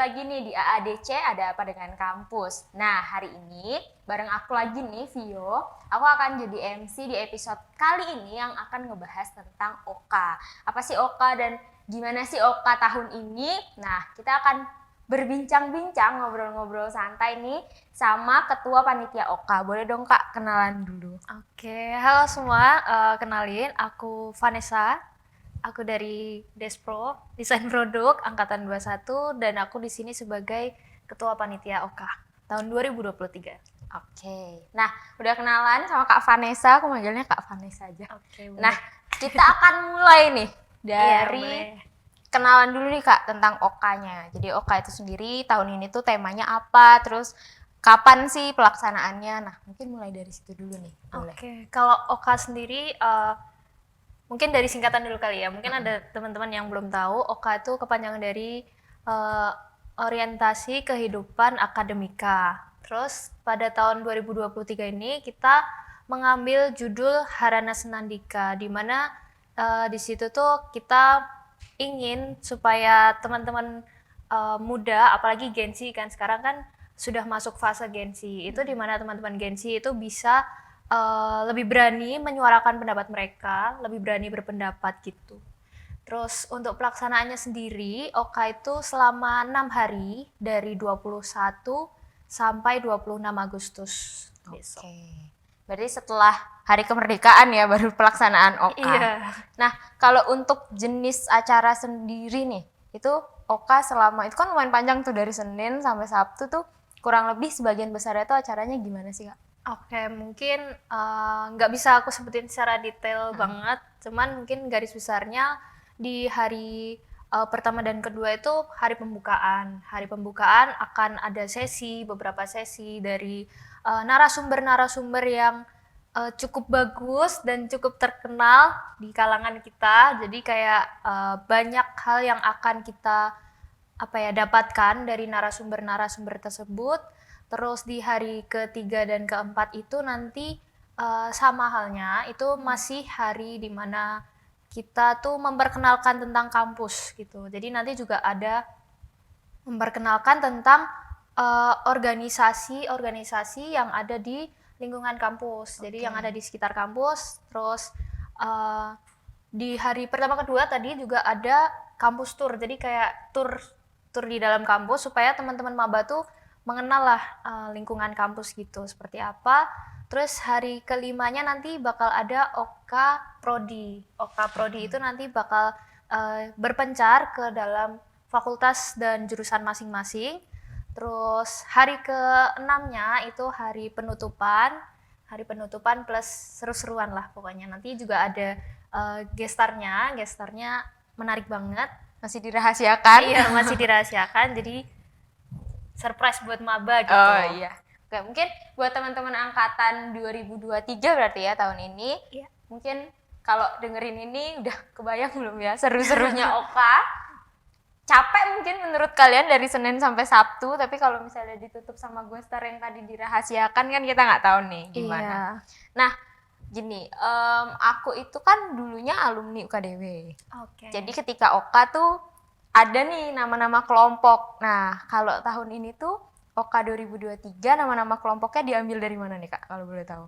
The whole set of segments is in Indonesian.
lagi nih di AADC Ada Apa Dengan Kampus. Nah, hari ini bareng aku lagi nih, Vio. Aku akan jadi MC di episode kali ini yang akan ngebahas tentang OKA. Apa sih OKA dan gimana sih OKA tahun ini? Nah, kita akan berbincang-bincang, ngobrol-ngobrol santai nih sama Ketua Panitia OKA. Boleh dong Kak, kenalan dulu. Oke, halo semua. Kenalin, aku Vanessa. Aku dari Despro, Desain Produk Angkatan 21 dan aku di sini sebagai Ketua Panitia OKA tahun 2023. Oke. Nah, udah kenalan sama Kak Vanessa, aku manggilnya Kak Vanessa aja. Oke, Nah, kita akan mulai nih dari kenalan dulu nih Kak tentang OKA-nya. Jadi OKA itu sendiri tahun ini tuh temanya apa, terus kapan sih pelaksanaannya? Nah, mungkin mulai dari situ dulu nih. Boleh. Oke, kalau OKA sendiri mungkin dari singkatan dulu kali ya. Mungkin ada teman-teman yang belum tahu, OKA itu kepanjangan dari Orientasi Kehidupan Akademika. Terus pada tahun 2023 ini kita mengambil judul Harana Senandika, di mana di situ tuh kita ingin supaya teman-teman muda, apalagi Gen Z kan sekarang kan sudah masuk fase Gen Z, itu di mana teman-teman Gen Z itu bisa lebih berani menyuarakan pendapat mereka, lebih berani berpendapat gitu. Terus untuk pelaksanaannya sendiri, OKA itu selama 6 hari dari 21 sampai 26 Agustus besok. Oke. Berarti setelah Hari Kemerdekaan ya baru pelaksanaan OKA. Iya. Nah, kalau untuk jenis acara sendiri nih, itu OKA selama itu kan lumayan panjang tuh dari Senin sampai Sabtu tuh kurang lebih sebagian besarnya tuh acaranya gimana sih Kak? Oke, mungkin nggak bisa aku sebutin secara detail banget, cuman mungkin garis besarnya di hari pertama dan kedua itu hari pembukaan. Hari pembukaan akan ada beberapa sesi dari narasumber-narasumber yang cukup bagus dan cukup terkenal di kalangan kita. Jadi kayak banyak hal yang akan kita dapatkan dari narasumber-narasumber tersebut. Terus di hari ketiga dan keempat itu nanti sama halnya, itu masih hari dimana kita tuh memperkenalkan tentang kampus gitu. Jadi nanti juga ada memperkenalkan tentang organisasi-organisasi yang ada di lingkungan kampus. Jadi yang ada di sekitar kampus. Terus di hari pertama kedua tadi juga ada kampus tour. Jadi kayak tour di dalam kampus supaya teman-teman maba tuh mengenal lah lingkungan kampus gitu seperti apa. Terus hari kelimanya nanti bakal ada OKA Prodi. OKA Prodi itu nanti bakal berpencar ke dalam fakultas dan jurusan masing-masing. Terus hari ke-6-nya itu hari penutupan. Hari penutupan plus seru-seruan lah pokoknya. Nanti juga ada gestarnya menarik banget. Masih dirahasiakan? Iya, masih dirahasiakan. Jadi surprise buat maba gitu. Oh iya. Oke, mungkin buat teman-teman angkatan 2023 berarti ya tahun ini. Iya. Mungkin kalau dengerin ini udah kebayang belum ya seru-serunya OKA? Capek mungkin menurut kalian dari Senin sampai Sabtu, tapi kalau misalnya ditutup sama gue star yang tadi dirahasiakan kan kita nggak tahu nih gimana. Iya. Nah, gini, aku itu kan dulunya alumni UKDW. Oke. Jadi ketika OKA tuh ada nih nama-nama kelompok. Nah, kalau tahun ini tuh OKA 2023 nama-nama kelompoknya diambil dari mana nih Kak, kalau boleh tahu?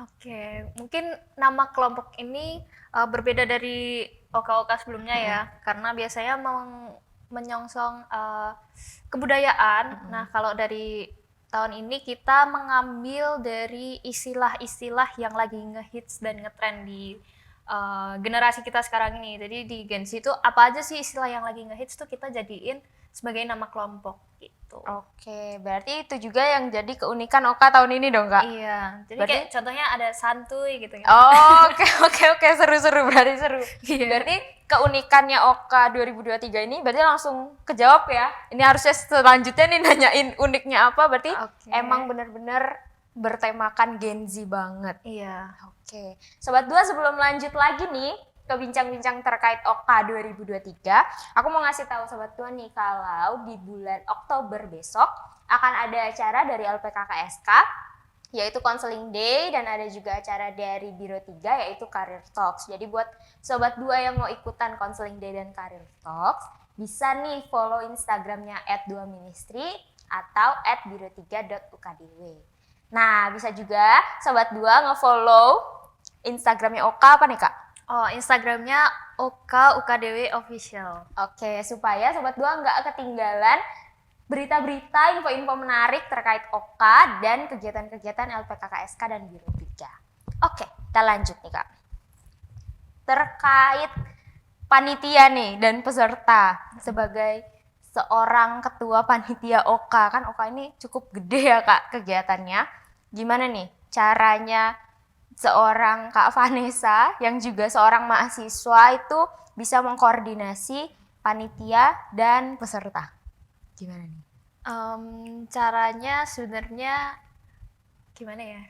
Oke, mungkin nama kelompok ini berbeda dari OKA-OKA sebelumnya ya, karena biasanya menyongsong kebudayaan. Nah, kalau dari tahun ini kita mengambil dari istilah-istilah yang lagi ngehits dan ngetrend di generasi kita sekarang ini. Jadi di Gen Z itu apa aja sih istilah yang lagi ngehits tuh kita jadiin sebagai nama kelompok gitu. Oke, berarti itu juga yang jadi keunikan OKA tahun ini dong Kak? Iya, jadi berarti kayak contohnya ada santuy gitu. Oh, oke, seru-seru, berarti seru. Iya. Berarti keunikannya OKA 2023 ini berarti langsung kejawab ya. Ini harusnya selanjutnya nih nanyain uniknya apa, berarti emang bener-bener bertemakan Gen Z banget. Iya. Oke. Sobat Dua, sebelum lanjut lagi nih ke bincang-bincang terkait OKA 2023, aku mau ngasih tahu Sobat Dua nih kalau di bulan Oktober besok akan ada acara dari LPKKSK yaitu Counseling Day, dan ada juga acara dari Biro 3 yaitu Career Talks. Jadi buat Sobat Dua yang mau ikutan Counseling Day dan Career Talks, bisa nih follow Instagramnya @2ministry atau @biro3.ukdw. Nah, bisa juga Sobat Dua nge-follow Instagramnya Oka apa nih Kak? Oh, Instagramnya Oka UKDW Official. Oke, supaya Sobat Dua nggak ketinggalan berita-berita, info-info menarik terkait Oka dan kegiatan-kegiatan LPKKSK dan Biro 3. Oke, kita lanjut nih Kak. Terkait panitia nih dan peserta, sebagai seorang ketua panitia Oka, kan Oka ini cukup gede ya Kak kegiatannya. Gimana nih caranya seorang Kak Vanessa yang juga seorang mahasiswa itu bisa mengkoordinasi panitia dan peserta? Gimana nih? Caranya sebenarnya gimana ya?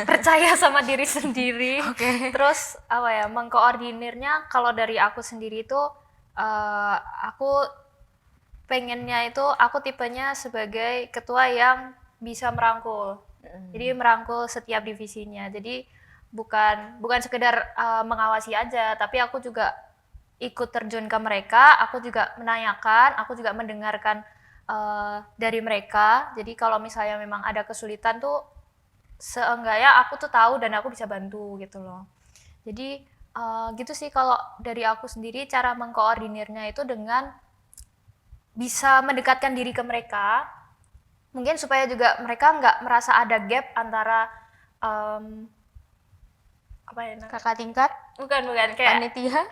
Percaya sama diri sendiri. Oke. Terus apa ya? Mengkoordinirnya kalau dari aku sendiri itu aku pengennya itu aku tipenya sebagai ketua yang bisa merangkul. Jadi merangkul setiap divisinya. Jadi bukan sekedar mengawasi aja, tapi aku juga ikut terjun ke mereka, aku juga menanyakan, aku juga mendengarkan dari mereka. Jadi kalau misalnya memang ada kesulitan tuh seenggaknya aku tuh tahu dan aku bisa bantu gitu loh. Jadi gitu sih kalau dari aku sendiri, cara mengkoordinirnya itu dengan bisa mendekatkan diri ke mereka, mungkin supaya juga mereka nggak merasa ada gap antara apa ya namanya? Kakak tingkat, bukan kayak panitia,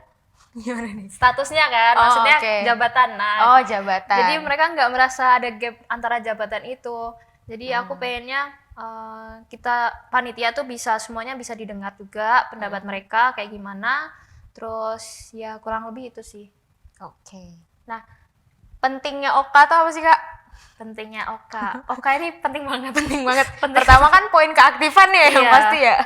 gimana nih? statusnya kan, Oh, maksudnya oke. jabatan. Nah, Oh, jabatan. jadi mereka nggak merasa ada gap antara jabatan itu. Jadi aku pengennya kita panitia tuh bisa semuanya bisa didengar juga pendapat mereka kayak gimana. Terus ya kurang lebih itu sih. Oke. Nah, pentingnya Oka tuh apa sih Kak? Pentingnya Oka. Oka ini penting banget. Penting banget. Pertama kan poin keaktifan ya yang Iya. pasti ya.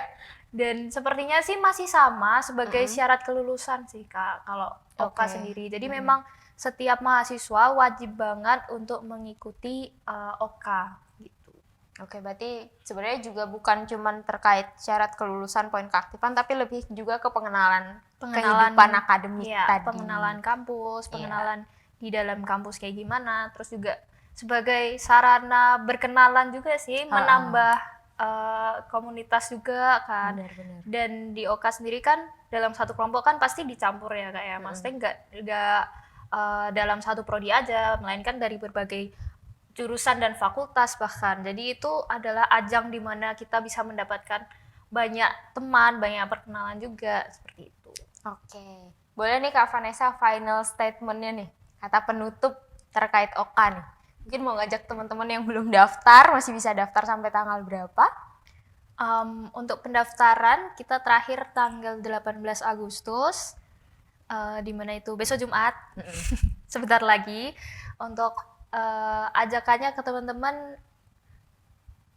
Dan sepertinya sih masih sama sebagai syarat kelulusan sih Kak kalau Oka Oke. sendiri. Jadi memang setiap mahasiswa wajib banget untuk mengikuti Oka gitu. Oke, berarti sebenarnya juga bukan cuman terkait syarat kelulusan poin keaktifan, tapi lebih juga ke pengenalan kehidupan akademik iya, tadi. pengenalan kampus, pengenalan di dalam kampus kayak gimana, terus juga sebagai sarana berkenalan juga sih, menambah komunitas juga kan. Benar-benar. Dan di Oka sendiri kan dalam satu kelompok kan pasti dicampur ya Kak ya, maksudnya nggak dalam satu prodi aja, melainkan dari berbagai jurusan dan fakultas bahkan. Jadi itu adalah ajang di mana kita bisa mendapatkan banyak teman, banyak perkenalan juga seperti itu. Oke. Boleh nih Kak Vanessa final statement-nya nih, kata penutup terkait Oka nih. Mungkin mau ngajak teman-teman yang belum daftar, masih bisa daftar sampai tanggal berapa? Untuk pendaftaran kita terakhir tanggal 18 Agustus, di mana itu besok Jumat, sebentar lagi. Untuk ajakannya ke teman-teman,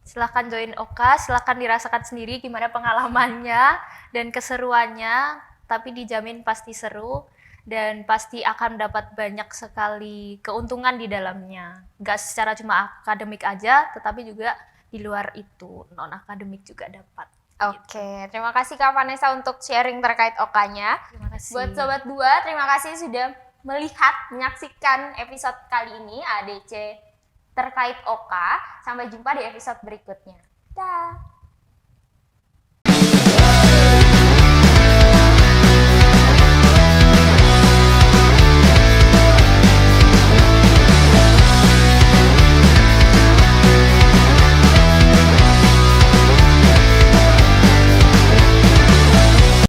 silahkan join Oka, silahkan dirasakan sendiri gimana pengalamannya dan keseruannya, tapi dijamin pasti seru dan pasti akan dapat banyak sekali keuntungan di dalamnya. Gak secara cuma akademik aja, tetapi juga di luar itu, non akademik juga dapat. Oke, terima kasih Kak Vanessa untuk sharing terkait Okanya. Terima kasih. Buat Sobat Dua, terima kasih sudah melihat, menyaksikan episode kali ini ADC terkait Oka. Sampai jumpa di episode berikutnya. Dah.